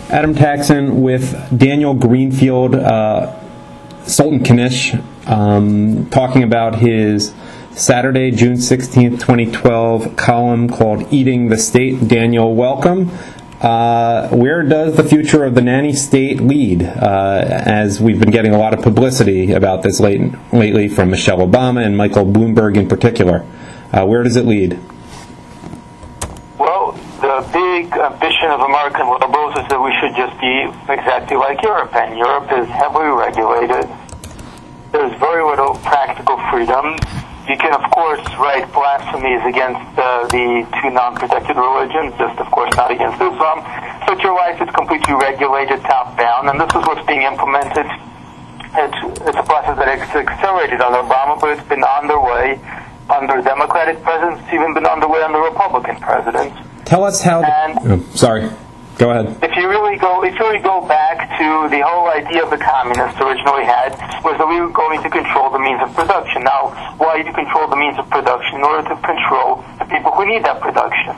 Adam Taxin with Daniel Greenfield, Sultan Knish, talking about his Saturday, June 16th, 2012 column called Eating the State. Daniel, welcome. Where does the future of the nanny state lead? As we've been getting a lot of publicity about this lately from Michelle Obama and Michael Bloomberg in particular. Where does it lead? Well, the big ambition of American liberals is that we should just be exactly like Europe, and Europe is heavily regulated. There's very little practical freedom. You can, of course, write blasphemies against the two non-protected religions, just, of course, not against Islam. But your life is completely regulated top-down, and this is what's being implemented. It's a process that has accelerated under Obama, but it's been underway under Democratic presidents. It's even been underway under Republican presidents. Tell us how... sorry. Go ahead. If you really go back to the whole idea of the communists originally had, was that we were going to control the means of production. Now, why do you control the means of production? In order to control the people who need that production.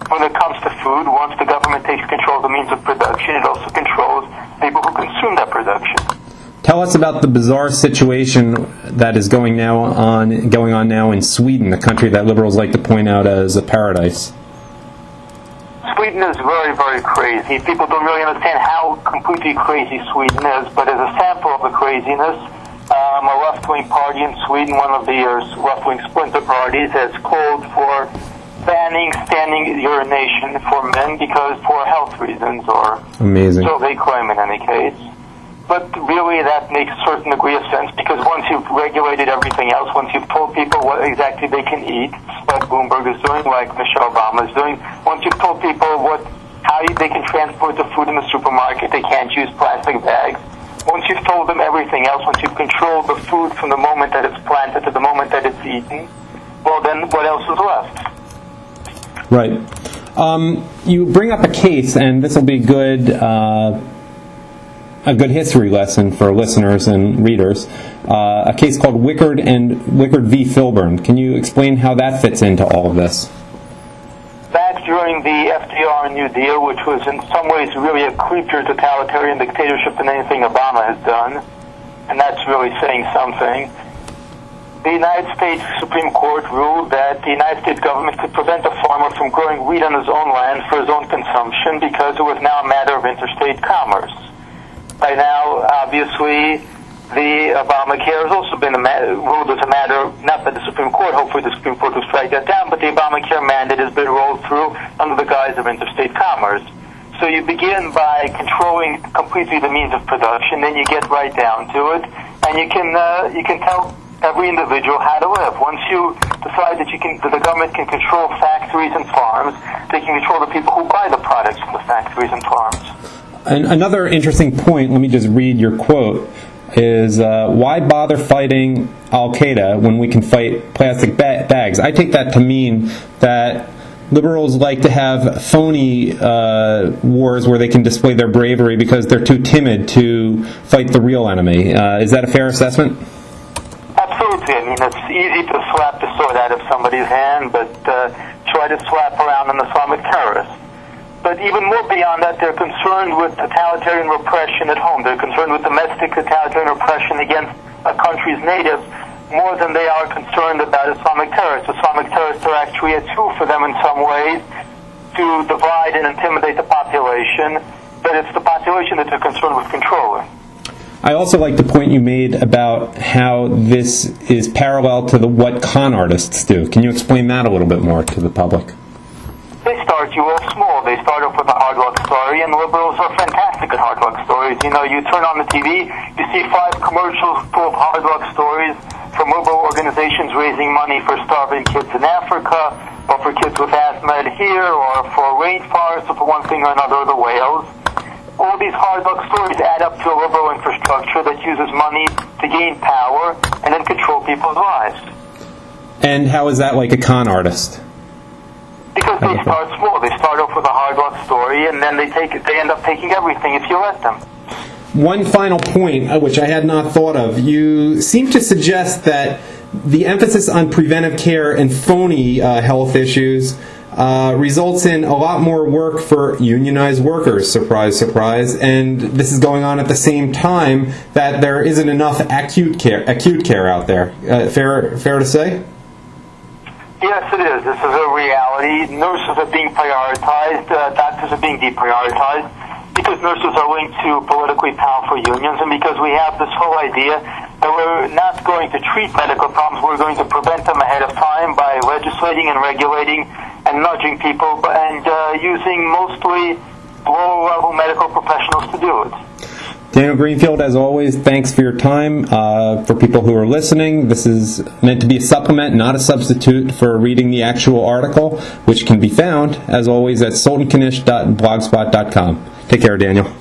When it comes to food, once the government takes control of the means of production, it also controls people who consume that production. Tell us about the bizarre situation that is going on now in Sweden, a country that liberals like to point out as a paradise. Sweden is very, very crazy. People don't really understand how completely crazy Sweden is, but as a sample of the craziness, a left-wing party in Sweden, one of the left-wing splinter parties, has called for banning standing urination for men because for health reasons, or amazing. So they claim in any case. But really that makes a certain degree of sense, because once you've regulated everything else, once you've told people what exactly they can eat, like Bloomberg is doing, like Michelle Obama is doing, once you've told people how they can transport the food in the supermarket, they can't use plastic bags, once you've told them everything else, once you've controlled the food from the moment that it's planted to the moment that it's eaten, well then what else is left? Right. You bring up a case, and this will be a good history lesson for listeners and readers, a case called Wickard v. Filburn. Can you explain how that fits into all of this? Back during the FDR New Deal, which was in some ways really a creepier totalitarian dictatorship than anything Obama has done, and that's really saying something, the United States Supreme Court ruled that the United States government could prevent a farmer from growing wheat on his own land for his own consumption because it was now a matter of interstate commerce. By now, obviously, the Obamacare has also been ruled as a matter, not by the Supreme Court, hopefully the Supreme Court will strike that down, but the Obamacare mandate has been rolled through under the guise of interstate commerce. So you begin by controlling completely the means of production, then you get right down to it, and you can tell every individual how to live. Once you decide that the government can control factories and farms, they can control the people who buy the products from the factories and farms. And another interesting point, let me just read your quote, is why bother fighting Al-Qaeda when we can fight plastic bags? I take that to mean that liberals like to have phony wars where they can display their bravery because they're too timid to fight the real enemy. Is that a fair assessment? Absolutely. I mean, it's easy to slap the sword out of somebody's hand, but try to slap around an Islamic terrorist. But even more beyond that, they're concerned with totalitarian repression at home. They're concerned with domestic totalitarian repression against a country's natives more than they are concerned about Islamic terrorists. Islamic terrorists are actually a tool for them in some ways to divide and intimidate the population, but it's the population that they're concerned with controlling. I also like the point you made about how this is parallel to what con artists do. Can you explain that a little bit more to the public? They start you off small. They start off with a hard luck story, and liberals are fantastic at hard luck stories. You know, you turn on the TV, you see 5 commercials full of hard luck stories from liberal organizations raising money for starving kids in Africa, or for kids with asthma here, or for rainforests, or for one thing or another, the whales. All these hard luck stories add up to a liberal infrastructure that uses money to gain power and then control people's lives. And how is that like a con artist? Because they start small. They start off with a hard luck story, and then they end up taking everything if you let them. One final point, which I had not thought of. You seem to suggest that the emphasis on preventive care and phony health issues results in a lot more work for unionized workers, surprise, surprise, and this is going on at the same time that there isn't enough acute care out there. Fair to say? Yes, it is. This is a reality. Nurses are being prioritized, doctors are being deprioritized, because nurses are linked to politically powerful unions, and because we have this whole idea that we're not going to treat medical problems, we're going to prevent them ahead of time by legislating and regulating and nudging people and using mostly lower-level medical professionals to do it. Daniel Greenfield, as always, thanks for your time. For people who are listening, this is meant to be a supplement, not a substitute for reading the actual article, which can be found, as always, at sultanknish.blogspot.com. Take care, Daniel.